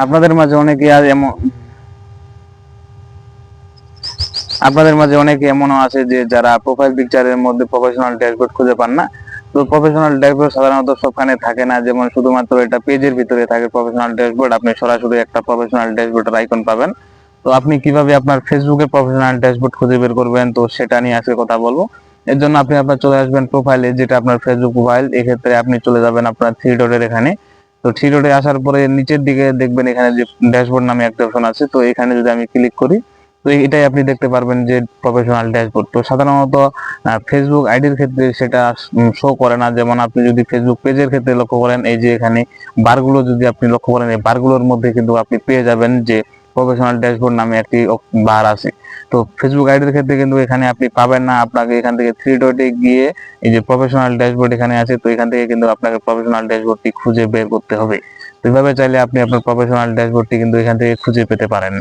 আপনাদের মাঝে অনেকে আর এমন আপনাদের মাঝে অনেকে এমনও আছে যে যারা প্রোফাইল পিকচারের মধ্যে প্রফেশনাল ড্যাশবোর্ড খুঁজে পান না। তো প্রফেশনাল ড্যাশবোর্ড সাধারণত সবখানে থাকে না, যেমন শুধুমাত্র এটা পেজের ভিতরে থাকে প্রফেশনাল ড্যাশবোর্ড। আপনি সরাসরি একটা প্রফেশনাল ড্যাশবোর্ডের আইকন পাবেন। তো আপনি কিভাবে আপনার ফেসবুকের প্রফেশনাল ড্যাশবোর্ড খুঁজে বের করবেন, তো সেটা নিয়ে আজকে কথা বলবো। এর জন্য আপনি আপনার চলে আসবেন প্রোফাইলে, যেটা আপনার ফেসবুক প্রোফাইল। এক্ষেত্রে আপনি চলে যাবেন আপনার থ্রি ডটের এখানে। তো থ্রি ডটে আসার পরে নিচের দিকে দেখবেন এখানে যে ড্যাশবোর্ড নামে একটা অপশন আছে, তো এখানে যদি আমি ক্লিক করি, তো এটাই আপনি দেখতে পারবেন যে প্রফেশনাল ড্যাশবোর্ড। তো সাধারণত ফেসবুক আইডির ক্ষেত্রে সেটা শো করে না। যেমন আপনি যদি ফেসবুক পেজের ক্ষেত্রে লক্ষ্য করেন, এই যে এখানে বারগুলো যদি আপনি লক্ষ্য করেন, এই বারগুলোর মধ্যে কিন্তু আপনি পেয়ে যাবেন যে প্রফেশনাল ড্যাশবোর্ড নামে একটি বার আছে। তো ফেসবুক আইডির ক্ষেত্রে কিন্তু এখানে আপনি পাবেন না। আপনাকে এখান থেকে থ্রি ডটে গিয়ে এই যে প্রফেশনাল ড্যাশবোর্ড এখানে আছে, তো এখান থেকে কিন্তু আপনাকে প্রফেশনাল ড্যাশবোর্ডটি খুঁজে বের করতে হবে। তো এইভাবে চাইলে আপনি আপনার প্রফেশনাল ড্যাশবোর্ডটি কিন্তু এখান থেকে খুঁজে পেতে পারেন।